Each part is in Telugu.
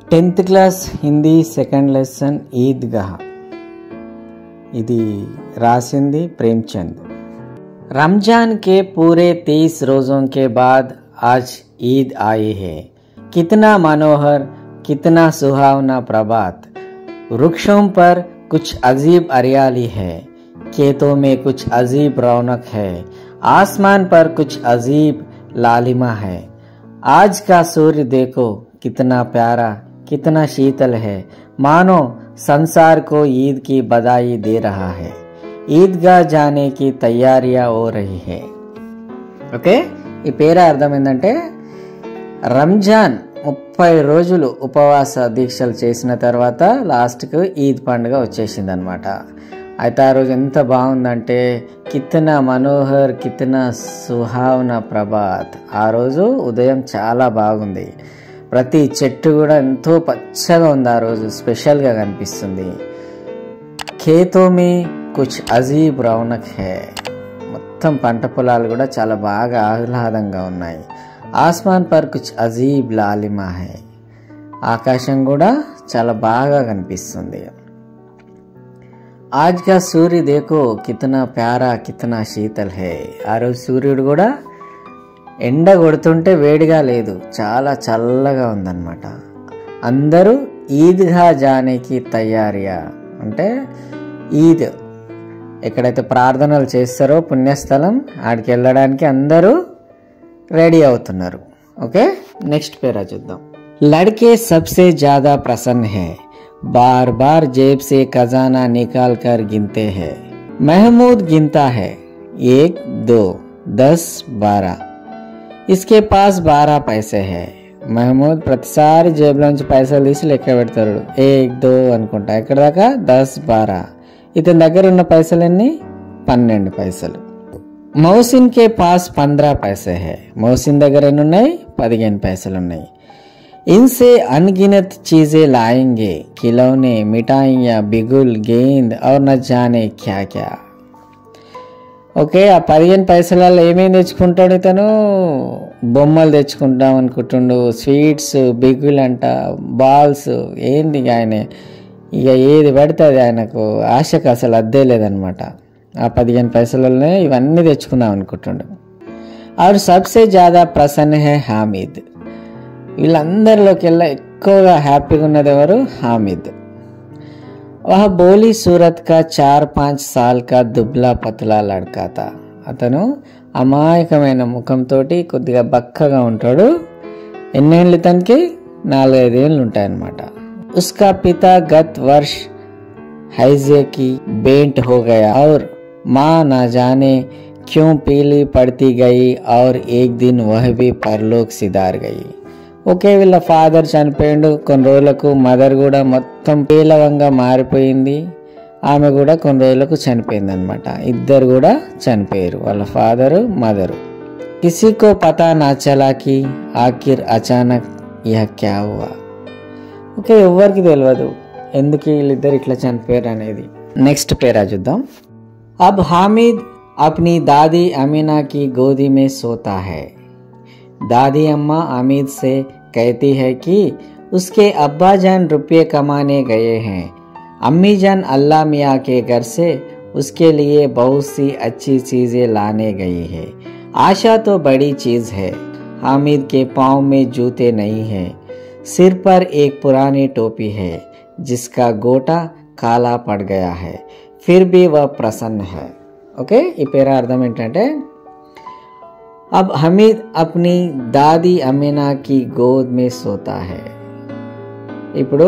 10th class Hindi second lesson Idgah इदी रासिंदी प्रेमचंद। रमजान के पूरे 30 रोज़ों के बाद आज ईद आई है। कितना मनोहर, कितना सुहावना प्रभात। वृक्षों पर कुछ अजीब हरियाली है, खेतों में कुछ अजीब रौनक है, आसमान पर कुछ अजीब लालिमा है। आज का सूर्य देखो कितना प्यारा, कितना शीतल है, मानो संसार को ईद की बधाई दे रहा है। ईदगाह जाने की तैयारियां हो रही है। ఓకే, ఈ పేరు అర్థం ఏంటంటే రంజాన్ 30 రోజులు ఉపవాస దీక్షలు చేసిన తర్వాత లాస్ట్కు ఈద్ పండుగ వచ్చేసింది అనమాట. అయితే ఆ రోజు ఎంత బాగుందంటే కితనా మనోహర్, కితనా సుహావన ప్రభాత్. ఆ రోజు ఉదయం చాలా బాగుంది. ప్రతి చెట్టు కూడా ఎంతో పచ్చగా ఉంది. ఆ రోజు స్పెషల్గా కనిపిస్తుంది. ఖేతో మే కుచ్ అజీబ్ రౌనక్ హై. మొత్తం పంట పొలాలు కూడా చాలా బాగా ఆహ్లాదంగా ఉన్నాయి. ఆస్మాన్ పర్ కుచ్ అజీబ్ లాలిమా హై. ఆకాశం కూడా చాలా బాగా కనిపిస్తుంది. आज का सूर्य देखो कितना प्यारा, कितना शीतल है. ఆ రోజు సూర్యుడు కూడా ఎండ కొడుతుంటే వేడిగా లేదు, చాలా చల్లగా ఉందన్నమాట. అందరూ ఈద్గా జానేకి తయారియా అంటే ఈద్ ఎక్కడైతే ప్రార్థనలు చేస్తారో పుణ్యస్థలం ఆడికి వెళ్ళడానికి అందరూ రెడీ అవుతున్నారు. ఓకే, నెక్స్ట్ పేరా చూద్దాం. లడ్కే సబ్సే జ్యాదా ప్రసన్న హై, बार बार जेब से खजाना निकाल कर गिनते हैं. महमूद गिनता है 1, 2, 10, 12. इसके पास 12 पैसे है. महमूद ప్రతిసారి జేబులోంచి పైసలు తీసి లెక్క పెడతాడు. 1, 2 అనుకుంటా, ఎక్కడ దాకా 10, 12. ఇతని దగ్గర ఉన్న పైసలు ఎన్ని? 12 పైసలు. మౌసిన్ కే పాస్ 15 पैसे है. మౌసిన్ దగ్గర ఎన్ని ఉన్నాయి? 15 పైసలు ఉన్నాయి. इनसे अनगिनत चीजें लाएंगे, खिलौने, मिठाइयाँ, बिगुल, गेंद और न जाने क्या क्या. ఓకే, ఆ 15 పైసలలో ఏమేమి తెచ్చుకుంటాడు ఇతను? బొమ్మలు తెచ్చుకుంటాం అనుకుంటుండు, స్వీట్స్, బిగుల్ అంట, బాల్స్, ఏంది ఆయన ఇక ఏది పడితే అది ఆయనకు ఆశకు అసలు అద్దే లేదనమాట. ఆ 15 పైసలలోనే ఇవన్నీ తెచ్చుకుందాం అనుకుంటుండు. और सबसे ज़्यादा प्रसन्न है हामिद. వీళ్ళందరిలోకెల్లా ఎక్కువగా హ్యాపీగా ఉన్నది ఎవరు? హామిద్. వహ బోలీ సూరత్ కా 4-5 साल का దుబ్లా పతలా లడ్కా తా. అతను అమాయకమైన ముఖంతో కొద్దిగా బక్కగా ఉంటాడు. ఎన్నేళ్ళు ఇతనికి? 4-5 ఏళ్ళు ఉంటాయన్నమాట. ఉస్కా పితా గత్ వర్ష్ హైజే కి బేంట్ హో గయా और माँ ना जाने क्यों पीली पड़ती गई और एक दिन वह भी परलोक सिधार गई. ఓకే, వీళ్ళ ఫాదర్ చనిపోయిండు. కొన్ని రోజులకు మదర్ కూడా మొత్తం పేలవంగా మారిపోయింది. ఆమె కూడా కొన్ని రోజులకు చనిపోయింది అనమాట. ఇద్దరు కూడా చనిపోయారు, వాళ్ళ ఫాదరు మదరు. కిసీకో పతా నా చలాకి ఆఖిర్ అచానక్ యహ్ క్యా హువా. ఓకే, ఎవ్వరికి తెలియదు ఎందుకు వీళ్ళిద్దరు ఇట్లా చనిపోయారు అనేది. నెక్స్ట్ పేరా చూద్దాం. అబ్ హామిద్ అప్నీ దాदी अमीना की गोदी में सोता है. दादी अम्मा हामिद से कहती है कि उसके अब्बा जान रुपये कमाने गए हैं. अम्मी जान अल्लाह मियाँ के घर से उसके लिए बहुत सी अच्छी चीज़ें लाने गई है. आशा तो बड़ी चीज़ है. हामिद के पाँव में जूते नहीं हैं. सिर पर एक पुरानी टोपी है जिसका गोटा काला पड़ गया है. फिर भी वह प्रसन्न है. ఓకే, ఈ పేరా అర్థం ఏంటంటే अब हमीद अपनी दादी अमीना की गोद में सोता है. ఇప్పుడు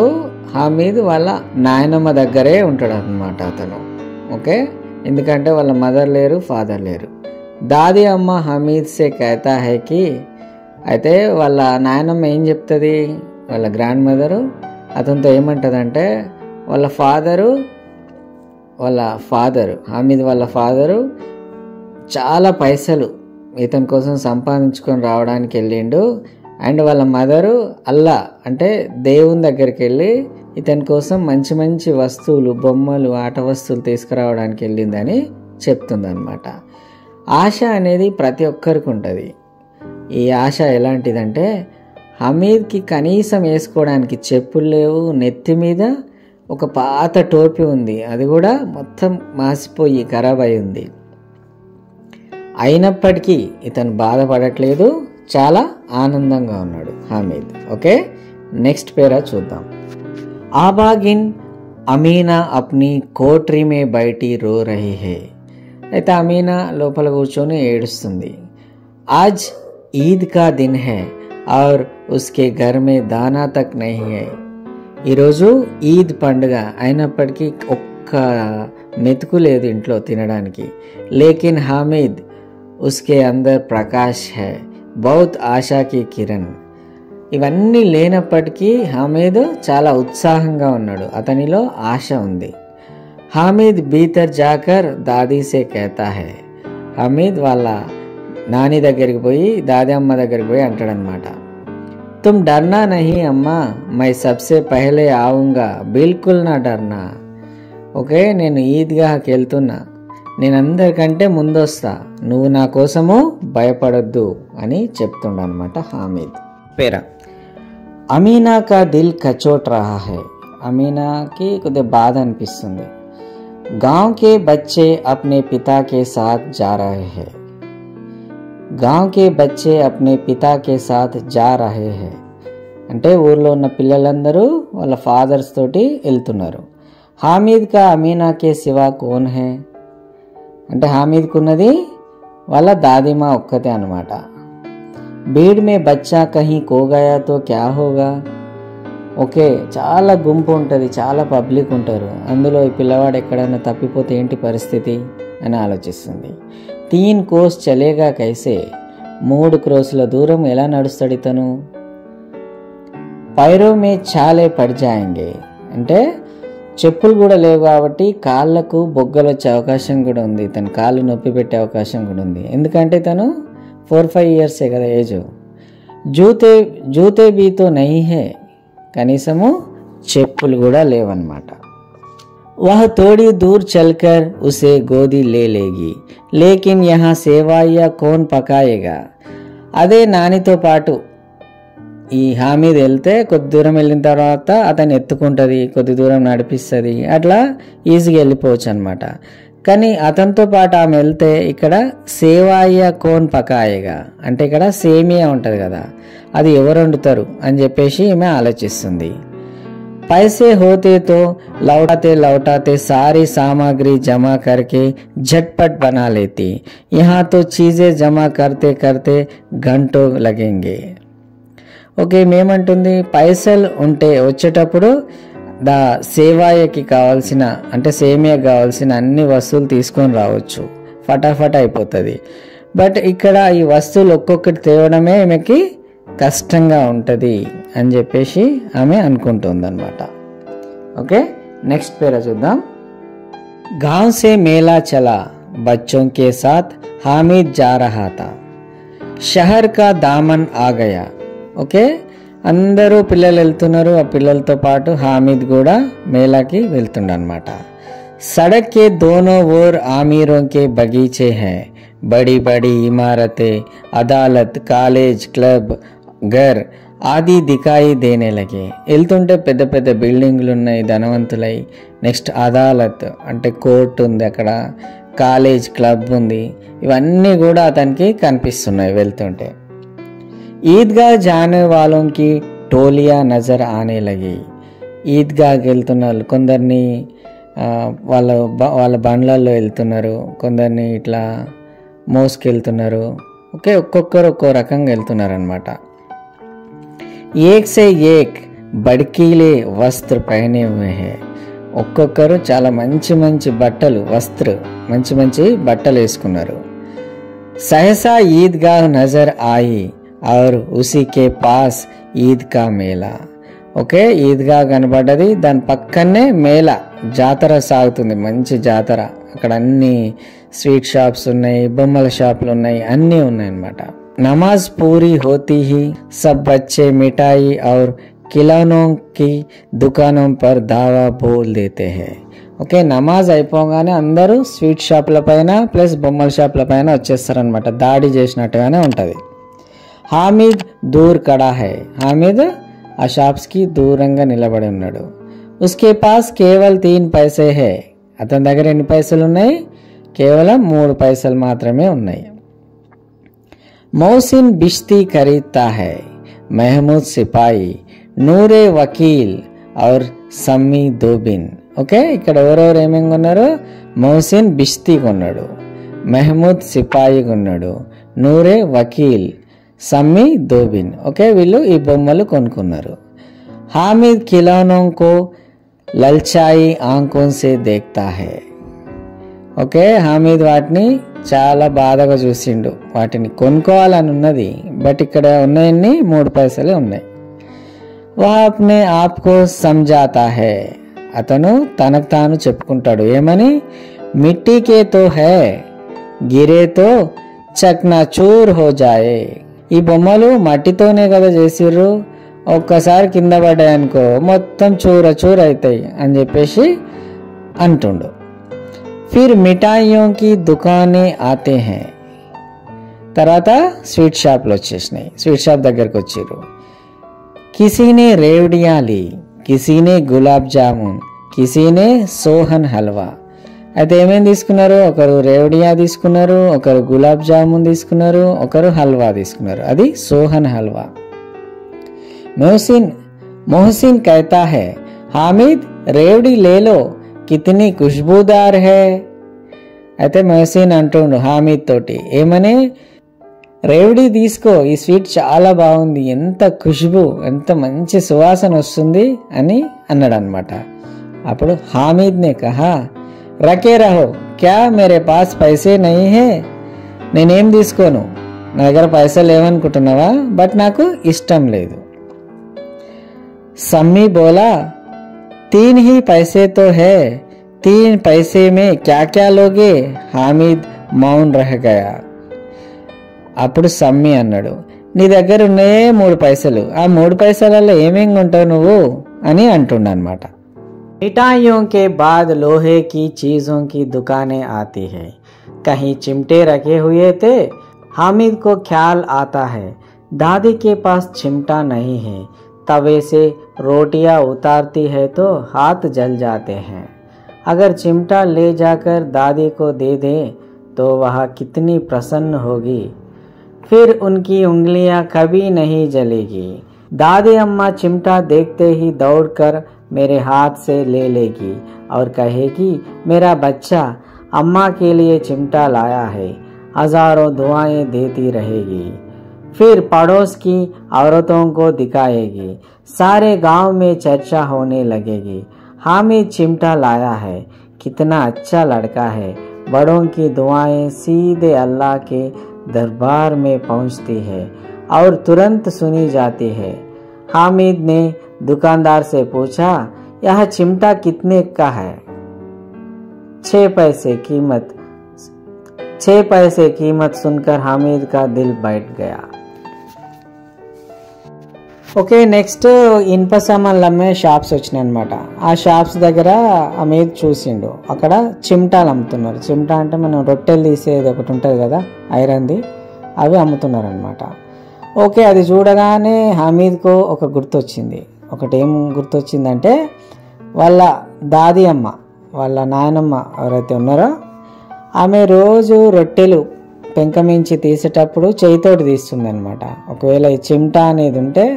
హమీద్ వాళ్ళ నాయనమ్మ దగ్గరే ఉంటాడు అనమాట అతను. ఓకే, ఎందుకంటే వాళ్ళ మదర్ లేరు, ఫాదర్ లేరు. దాది అమ్మ హమీద్ సే कहता है कि అయితే వాళ్ళ నాయనమ్మ ఏం చెప్తుంది? వాళ్ళ గ్రాండ్ మదరు అతనితో ఏమంటుందంటే వాళ్ళ ఫాదరు హమీద్ వాళ్ళ ఫాదరు చాలా పైసలు ఇతని కోసం సంపాదించుకొని రావడానికి వెళ్ళిండు. అండ్ వాళ్ళ మదరు అల్లా అంటే దేవుని దగ్గరికి వెళ్ళి ఇతని కోసం మంచి మంచి వస్తువులు, బొమ్మలు, ఆట వస్తువులు తీసుకురావడానికి వెళ్ళిందని చెప్తుంది అనమాట. ఆశ అనేది ప్రతి ఒక్కరికి ఉంటుంది. ఈ ఆశ ఎలాంటిదంటే హమీద్కి కనీసం వేసుకోవడానికి చెప్పులు లేవు, నెత్తి మీద ఒక పాత టోపీ ఉంది, అది కూడా మొత్తం మాసిపోయి ఖరాబ్ అయి ఉంది. అయినప్పటికీ ఇతను బాధపడట్లేదు, చాలా ఆనందంగా ఉన్నాడు హమీద్. ఓకే, నెక్స్ట్ పేరా చూద్దాం. ఆబాగిన్ అమీనా అప్ని కోట్రీ మే బయటి రో రహీ హై. అయితే అమీనా లోపల కూర్చొని ఏడుస్తుంది. ఆజ్ ఈద్ కా దిన్ హై और उसके घर में दाना तक नहीं है. ఈరోజు ఈద్ పండుగ అయినప్పటికీ ఒక్క మెతుకు లేదు ఇంట్లో తినడానికి. లేకిన్ హామిద్ ఉస్కే అందర్ ప్రకాష్ హై బహుత్ ఆశాకి కిరణ్. ఇవన్నీ లేనప్పటికీ హామిద్ చాలా ఉత్సాహంగా ఉన్నాడు, అతనిలో ఆశ ఉంది. హామిద్ భీతర్ జాకర్ దాదీ సే कहता है. హామిద్ వాళ్ళ నాని దగ్గరికి పోయి, దాది అమ్మ దగ్గరికి పోయి అంటాడనమాట, తుమ్ డర్నా నహీ అమ్మా, మై సబ్సే పహలే ఆవుంగా, బిల్కుల్ నా డర్నా. ఓకే, నేను ఈద్గాహకి వెళ్తున్నా, నేను అందరికంటే ముందొస్తా, నువ్వు నా కోసము భయపడొద్దు అని చెప్తుండనమాట హామిద్. పేరా అమీనా కా దిల్ కచోట్ రహా హై. అమీనాకి కొద్దిగా బాధ అనిపిస్తుంది. गांव के बच्चे अपने पिता के साथ जा रहे हैं. गांव के बच्चे अपने पिता के साथ जा रहे हैं అంటే ఊర్లో ఉన్న పిల్లలందరూ వాళ్ళ ఫాదర్స్ తోటి వెళ్తున్నారు. హామీద్ కా అమీనాకే సివా కోన్ హై అంటే హామీద్కు ఉన్నది వాళ్ళ దాదిమా ఒక్కతే అనమాట. భీడ్ మే బచ్చా కహీ కో గయా తో క్యా హోగా. ఓకే, చాలా గుంపు ఉంటుంది, చాలా పబ్లిక్ ఉంటారు, అందులో ఈ పిల్లవాడు ఎక్కడైనా తప్పిపోతే ఏంటి పరిస్థితి అని ఆలోచిస్తుంది. 3 కోస్ చలేగా కైసే, 3 క్రోస్ల దూరం ఎలా నడుస్తాడు ఇతను. పైరో మే చాలే పడిజాయంగే అంటే చెప్పులు కూడా లేవు కాబట్టి కాళ్ళకు బొగ్గలు వచ్చే అవకాశం కూడా ఉంది, ఇతను కాళ్ళు నొప్పి పెట్టే అవకాశం కూడా ఉంది. ఎందుకంటే ఇతను 4-5 ఇయర్సే కదా ఏజ్. జూతే బీతో నహీ హే, కనీసము చెప్పులు కూడా లేవన్నమాట. वह थोड़ी दूर चलकर उसे गोदी ले लेगी, लेकिन यहाँ सेवाइया कौन पकाएगा. అదే నానితో పాటు ఈ హామీద్ వెళ్తే కొద్ది దూరం వెళ్ళిన తర్వాత అతను ఎత్తుకుంటుంది, కొద్ది దూరం నడిపిస్తుంది, అట్లా ఈజీగా వెళ్ళిపోవచ్చు అనమాట. కానీ అతనితో పాటు ఆమె వెళ్తే ఇక్కడ సేవాయ్య కోన్ పకాయగా అంటే ఇక్కడ సేమియా ఉంటుంది కదా, అది ఎవరు వండుతారు అని చెప్పేసి ఈమె ఆలోచిస్తుంది. पैसे होते तो लौटाते लौटाते सारी सामग्री जमा करके झटपट बना लेती, यहाँ तो चीज़ें जमा करते करते घंटों लगेंगे. ఓకే, మేమంటుంది పైసలు ఉంటే వచ్చేటప్పుడు సేవాయకి కావాల్సిన అంటే సేమియాకి కావాల్సిన అన్ని వస్తువులు తీసుకొని రావచ్చు, ఫటాఫట్ అయిపోతుంది. బట్ ఇక్కడ ఈ వస్తువులు ఒక్కొక్కటి తేవడమే ఈమెకి కష్టంగా ఉంటుంది అని చెప్పేసి ఆమె అనుకుంటుంది అనమాట. ఓకే, నెక్స్ట్ పేరా చూద్దాం. गांव से मेला चला, बच्चों के साथ हामिद जा रहा था, शहर का दामन आ गया. ఓకే, అందరూ పిల్లలు వెళ్తున్నారు, ఆ పిల్లలతో పాటు హామిద్ కూడా మేళాకి వెళ్తుండనమాట. सड़क के दोनों ओर आमिरों के बगीचे हैं, बड़ी बड़ी इमारतें, अदालत, कॉलेज, क्लब, घर ఆది దికాయి దేనే లగే. వెళ్తుంటే పెద్ద పెద్ద బిల్డింగ్లు ఉన్నాయి, ధనవంతులై. నెక్స్ట్ అదాలత్ అంటే కోర్టు ఉంది అక్కడ, కాలేజ్, క్లబ్ ఉంది, ఇవన్నీ కూడా అతనికి కనిపిస్తున్నాయి వెళ్తుంటే. ఈద్గా జానే వాళ్ళకి టోలియా నజర్ ఆనే లగి. ఈద్గాకి వెళ్తున్న వాళ్ళు కొందరిని వాళ్ళ బండ్లల్లో వెళ్తున్నారు, కొందరిని ఇట్లా మోసుకెళ్తున్నారు. ఓకే, ఒక్కొక్కరు ఒక్కో రకంగా వెళ్తున్నారు అనమాట. ఏక్ సే ఏక్ బడ్కీలే వస్త్ర పహనే హుए हैं. ఒక్కొక్కరు చాలా మంచి మంచి బట్టలు మంచి మంచి బట్టలు వేసుకున్నారు. సహసా ఈద్గా నజర్ ఆయి और उसी के पास ఈద్ కా మేళా. ఓకే, ఈద్గా కనబడ్డది, దాని పక్కనే మేళా జాతర సాగుతుంది, మంచి జాతర. అక్కడ అన్ని స్వీట్ షాప్స్ ఉన్నాయి, బొమ్మల షాపులు ఉన్నాయి, అన్నీ ఉన్నాయి అన్నమాట. నమాజ్ పూరీ హోతీ హీ సబ్ బచ్చే మిఠాయి और खिलौनों की दुकानों पर दावा बोल देते हैं. ఓకే, నమాజ్ అయిపోగానే అందరూ స్వీట్ షాపుల పైన ప్లస్ బొమ్మల షాపుల పైన వచ్చేస్తారనమాట, దాడి చేసినట్టుగానే ఉంటుంది. హామిద్ దూర్ కడా హై. హామిద్ ఆ షాప్స్ కి దూరంగా నిలబడి ఉన్నాడు. ఉస్కే పాస్ కేవల్ 3 పైసే హై. అతని దగ్గర ఎన్ని పైసలు ఉన్నాయి? కేవలం 3 పైసలు మాత్రమే ఉన్నాయి. మౌసిన్ బిష్తి ఖరీదతా హై. మహమూద్ సిపాయి, నూరే వకీల్ ఔర్ సమ్మీ దోబిన్. ఓకే, ఇక్కడ ఎవరెవరు ఏమేమి కొన్నారు? మౌసిన్ బిష్తి కొన్నాడు, మహమూద్ సిపాయి కొన్నాడు, నూరే వకీల్, సమ్మీ దోబిన్. ఓకే, వీళ్ళు ఈ బొమ్మలు కొనుక్కున్నారు. హామిద్ ఖిలౌనోं को లల్చాయి ఆంఖోं से देखता है. ఓకే, హామిద్ వాటిని చాలా బాధగా చూసిండు. వాటిని కొనుక్కోవాలని ఉన్నది, బట్ ఇక్కడ ఉన్నాయన్ని 3 పైసలే ఉన్నాయి. వహ అప్నే ఆప్ కో సమझाता है. అతను తనకు తాను చెప్పుకుంటాడు. ఏమని? మిట్టీకే తో హై, గిరే తో చక్నాచూర్ హో జాయే. ఈ బొమ్మలు మట్టితోనే కదా చేసిర్రు, ఒక్కసారి కింద పడ్డాయనుకో మొత్తం చూర చూర అవుతాయి అని చెప్పేసి అంటుండు. ఫిర్ మిఠాయియోं की दुकानें आते हैं. తర్వాత స్వీట్ షాప్లు వచ్చేసినాయి. స్వీట్ షాప్ దగ్గరకు వచ్చిర్రు. కిసీనే రేవడియా లీ, కిసీనే గులాబ్ జామున్, కిసీనే సోహన్ హల్వా. అయితే ఏమేమి తీసుకున్నారు? ఒకరు రేవడియా తీసుకున్నారు, ఒకరు గులాబ్ జామున్ తీసుకున్నారు, ఒకరు హల్వా తీసుకున్నారు. అది సోహన్ హల్వా. मोहसिन कहता है, हामिद रेवड़ी ले लो, कितनी खुशबूदार है. అయితే మొహసిన్ అంటుండు హామిద్ తోటి, ఏమని? రేవడి తీసుకో, ఈ స్వీట్ చాలా బాగుంది, ఎంత ఖుష్బు, ఎంత మంచి సువాసన వస్తుంది అని అన్నాడు అనమాట. అప్పుడు హామిద్ నే కహా, రకే రహో, క్యా మేరే పాస్ పైసే నహీ హే. నేనేం తీసుకోను, నా దగ్గర పైసలు లేవనుకుంటున్నావా, బట్ నాకు ఇష్టం లేదు. सम्मी बोला, 3 ही पैसे तो है, 3 पैसे में क्या क्या लोगे. हामिद मौन रह गया. అప్పుడు సమ్మి అన్నాడు, నీ దగ్గర ఉన్నాయే 3 పైసలు, ఆ 3 పైసలలో ఏమేం కొంటావు నువ్వు అని అంటుండనమాట. मिठाइयों के बाद लोहे की चीजों की दुकानें आती है. कहीं चिमटे रखे हुए थे. हामिद को ख्याल आता है, दादी के पास चिमटा नहीं है. तवे से रोटियां उतारती है तो हाथ जल जाते हैं. अगर चिमटा ले जाकर दादी को दे दे तो वह कितनी प्रसन्न होगी. फिर उनकी उंगलियां कभी नहीं जलेगी. दादी अम्मा चिमटा देखते ही दौड़कर मेरे हाथ से ले लेगी और कहेगी, मेरा बच्चा अम्मा के लिए चिमटा लाया है. हजारों दुआएं देती रहेगी. फिर पड़ोस की औरतों को दिखाएगी. सारे गांव में चर्चा होने लगेगी, हामिद चिमटा लाया है, कितना अच्छा लड़का है. बड़ों की दुआएं सीधे अल्लाह के दरबार में पहुंचती है और तुरंत सुनी जाती है. हामिद ने दुकानदार से पूछा, यह चिमटा कितने का है? 6 पैसे कीमत. 6 पैसे कीमत सुनकर हामिद का दिल बैठ गया. ఓకే, నెక్స్ట్ ఇనుప సామాన్లు అమ్మే షాప్స్ వచ్చినాయి అనమాట. ఆ షాప్స్ దగ్గర అమీద్ చూసిండు, అక్కడ చిమ్టాలు అమ్ముతున్నారు. చిమ్టా అంటే మనం రొట్టెలు తీసేది ఒకటి ఉంటుంది కదా, ఐరన్ది, అవి అమ్ముతున్నారు అనమాట. ఓకే, అది చూడగానే హమీద్కు ఒక గుర్తొచ్చింది. ఒకటి ఏం గుర్తొచ్చిందంటే, వాళ్ళ దాది అమ్మ, వాళ్ళ నాయనమ్మ ఎవరైతే ఉన్నారో ఆమె రోజు రొట్టెలు పెంకమించి తీసేటప్పుడు చేయితోటి తీస్తుంది అనమాట. ఒకవేళ ఈ చిమ్టా అనేది ఉంటే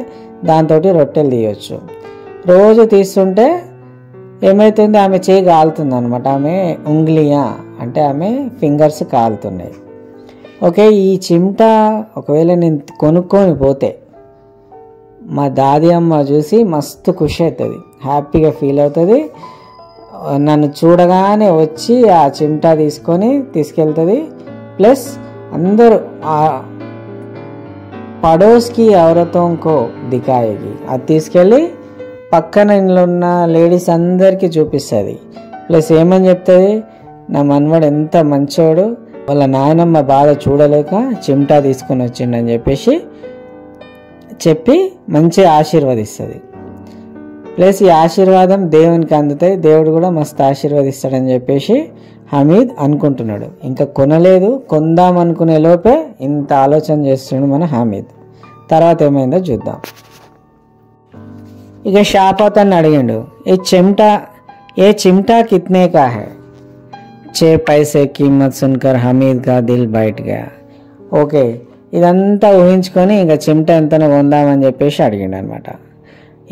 దాంతో రొట్టెలు తీయవచ్చు. రోజు తీస్తుంటే ఏమవుతుంది, ఆమె చేయి కాలుతుంది అనమాట. ఆమె ఉంగ్లియా అంటే ఆమె ఫింగర్స్ కాలుతున్నాయి. ఓకే, ఈ చిమ్టా ఒకవేళ నేను కొనుక్కొని పోతే మా దాది అమ్మ చూసి మస్తు ఖుషి అవుతుంది, హ్యాపీగా ఫీల్ అవుతుంది. నన్ను చూడగానే వచ్చి ఆ చిమ్టా తీసుకెళ్తుంది. ప్లస్ అందరూ ఆ పడోస్కి ఔరతోం కో దికాయేగి, అది తీసుకెళ్ళి పక్కన ఇంట్లో ఉన్న లేడీస్ అందరికీ చూపిస్తుంది. ప్లస్ ఏమని చెప్తుంది, నా మనవడు ఎంత మంచోడు, వాళ్ళ నాయనమ్మ బాధ చూడలేక చిమ్టా తీసుకొని వచ్చిండని చెప్పి మంచి ఆశీర్వదిస్తుంది. ప్లస్ ఈ ఆశీర్వాదం దేవునికి అందుతాయి, దేవుడు కూడా మస్తు ఆశీర్వదిస్తాడని చెప్పేసి హమీద్ అనుకుంటున్నాడు. ఇంకా కొనలేదు, కొందాం అనుకునే లోపే ఇంత ఆలోచన చేస్తున్నాడు మన హమీద్. తర్వాత ఏమైందో చూద్దాం. ఇక షాప్ అతన్ని అడిగిండు, ఏ చిమ్టా కిత్నే కా హై? 6 पैसे कीमत सुनकर హమీద్ కా దిల్ బైట్ గయా. ఓకే, ఇదంతా ఊహించుకొని ఇక చిమ్టా ఎంతనో కొందామని చెప్పేసి అడిగిండు అనమాట.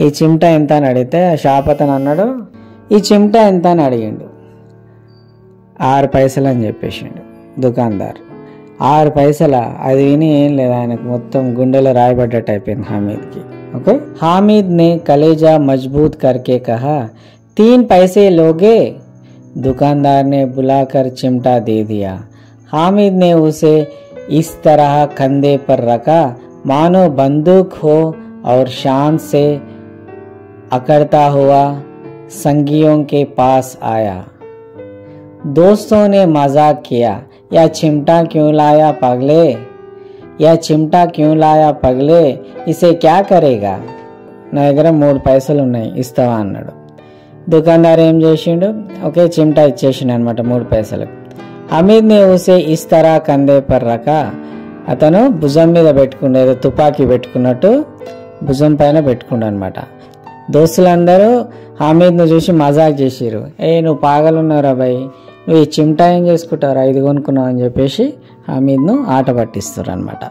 ఈ చిమ్టా ఎంత అని అడిగితే షాప్ అతను అన్నాడు, ఈ చిమ్టా ఎంత అని అడిగిండు. 6 పైసలు అని చెప్పేసిండు దుకాణదార్. 6 పైసల? అది విని ఏం లేదు, ఆయనకు మొత్తం గుండెలో రాయబడ్డట్టు అయిపోయింది हामिद की. ओके, हामिद ने कलेजा मजबूत करके कहा, 3 पैसे लोगे? दुकानदार ने बुलाकर चिमटा दे दिया. हामिद ने उसे इस तरह कंधे पर रखा मानो बंदूक हो और शान से अकड़ता हुआ संगियों के पास आया. दोस्तों ने मजाक किया, यह चिमटा क्यों लाया पगले? यह चिमटा क्यों लाया पगले? इसे क्या करेगा? నా దగ్గర 3 పైసలు ఉన్నాయి, ఇస్తావా అన్నాడు. దుకాణదారు ఏం చేసిండు, ఒకే చిమ్టా ఇచ్చేసిండు అనమాట 3 పైసలకు. హమీద్ నే ఉసే ఇస్ తరా కందే పర్ రకా, అతను భుజం మీద పెట్టుకుండు, ఏదో తుపాకీ పెట్టుకున్నట్టు భుజం పైన పెట్టుకుండు అనమాట. దోస్తులందరూ హమీద్ను చూసి మజాక్ చేసిరు, నువ్వు పాగలున్నావురా భయ్, నువ్వు ఈ చిమ్టా ఏం చేసుకుంటావురా, ఇది కొనుక్కున్నావు అని చెప్పేసి హమీద్ను ఆట పట్టిస్తారు అనమాట.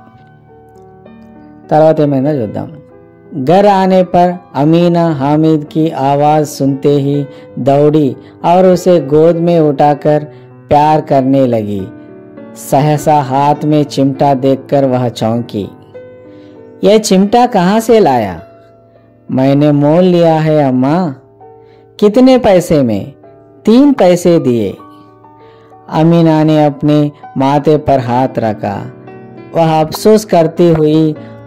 తర్వాత ఏమైందో చూద్దాం. घर आने पर अमीना हामिद की आवाज़ सुनते ही दौड़ी और उसे गोद में उठाकर प्यार करने लगी. सहसा हाथ में चिमटा देखकर वह चौंकी. यह चिमटा कहाँ से लाया? मैंने मोल लिया है अम्मा. कितने पैसे में? 3 पैसे दिए. अमीना ने अपने माथे पर हाथ रखा. वह अफसोस करती हुई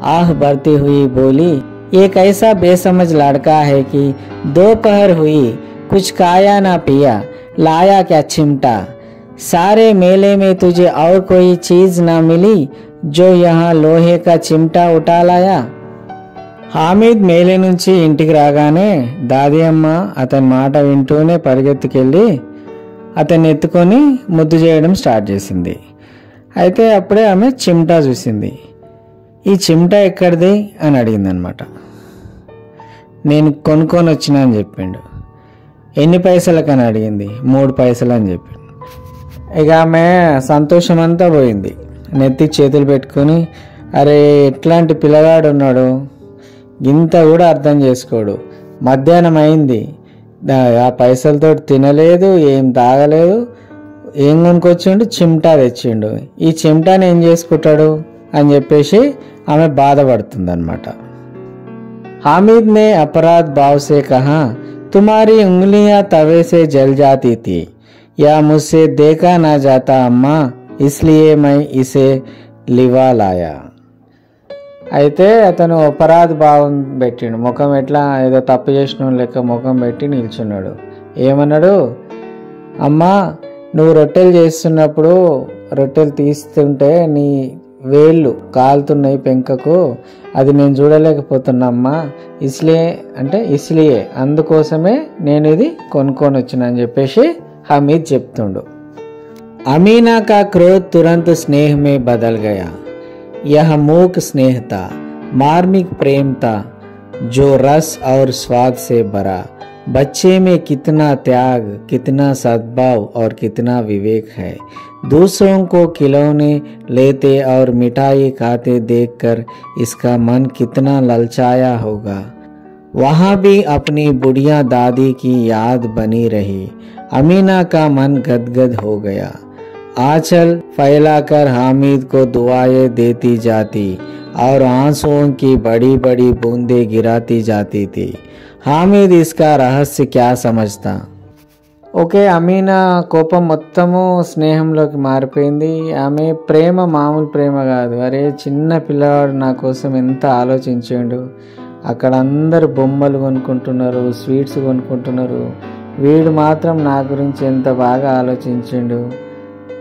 आह भरती हुई बोली, एक ऐसा बेसमझ लड़का है कि दोपहर हुई कुछ खाया ना पिया, लाया क्या चिमटा? सारे मेले में तुझे और कोई चीज ना मिली जो यहाँ लोहे का चिमटा उठा लाया? హామీద్ మేలే నుంచి ఇంటికి రాగానే దాది అమ్మ అతని మాట వింటూనే పరిగెత్తుకెళ్ళి అతన్ని ఎత్తుకొని ముద్దు చేయడం స్టార్ట్ చేసింది. అయితే అప్పుడే ఆమె చిమ్టా చూసింది. ఈ చిమ్టా ఎక్కడిది అని అడిగింది అనమాట. నేను కొనుక్కొని వచ్చినా అని చెప్పిండు. ఎన్ని పైసలకని అడిగింది. 3 పైసలు అని చెప్పిండు. ఇక ఆమె సంతోషం అంతా పోయింది. నెత్తి చేతులు పెట్టుకొని, అరే ఎట్లాంటి పిల్లగాడు ఉన్నాడు, ఇంత కూడా అర్థం చేసుకోడు, మధ్యాహ్నం అయింది, ఆ పైసలతో తినలేదు, ఏం తాగలేదు, ఏం కొనుక్కొచ్చిండు, చిమ్టా తెచ్చిండు, ఈ చిమ్టాని ఏం చేసుకుంటాడు అని చెప్పేసి ఆమె బాధపడుతుంది అనమాట. हामिद ने अपराध भाव से कहा, तुम्हारी उंगलियां तवे से जल जाती थी, या मुझसे देखा ना जाता अम्मा, इसलिए मैं इसे लिवा लाया. అయితే అతను అపరాధ భావం పెట్టిండు, ముఖం ఎట్లా ఏదో తప్పు చేసిన లెక్క ముఖం పెట్టి నిల్చున్నాడు. ఏమన్నాడు, అమ్మా నువ్వు రొట్టెలు చేస్తున్నప్పుడు రొట్టెలు తీస్తుంటే నీ వేళ్ళు కాలుతున్నాయి పెంకకు, అది నేను చూడలేకపోతున్నా, ఇస్లియే అందుకోసమే నేను ఇది కొనుక్కొని వచ్చిన అని చెప్పేసి హమీద్ చెప్తుండు. अमीना का क्रोध तुरंत स्नेह में बदल गया. यह मूक स्नेह था, मार्मिक प्रेम था, जो रस और स्वाद से भरा. बच्चे में कितना त्याग, कितना सद्भाव और कितना विवेक है. दूसरों को खिलौने लेते और मिठाई खाते देखकर इसका मन कितना ललचाया होगा. वहाँ भी अपनी बुढ़िया दादी की याद बनी रही. अमीना का मन गदगद हो गया. आंचल फैलाकर हामिद को दुआएं देती जाती और आंसुओं की बड़ी बड़ी बूंदें गिराती जाती थी. हामिद इसका रहस्य क्या समझता? ఓకే, అమీనా కోపం మొత్తము స్నేహంలోకి మారిపోయింది. ఆమె ప్రేమ మామూలు ప్రేమ కాదు, అరే చిన్న పిల్లవాడు నా కోసం ఎంత ఆలోచించాడు, అక్కడ అందరు బొమ్మలు కొనుక్కుంటున్నారు, స్వీట్స్ కొనుక్కుంటున్నారు, వీడు మాత్రం నా గురించి ఎంత బాగా ఆలోచించిండు,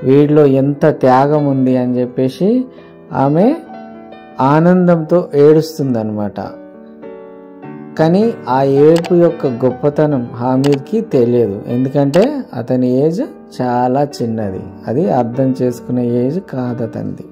వీడిలో ఎంత త్యాగం ఉంది అని చెప్పేసి ఆమె ఆనందంతో ఏడుస్తుంది అన్నమాట. కానీ ఆ ఏడుపు యొక్క గొప్పతనం హామీద్కి తెలియదు, ఎందుకంటే అతని ఏజ్ చాలా చిన్నది, అది అర్థం చేసుకునే ఏజ్ కాదు అతనిది.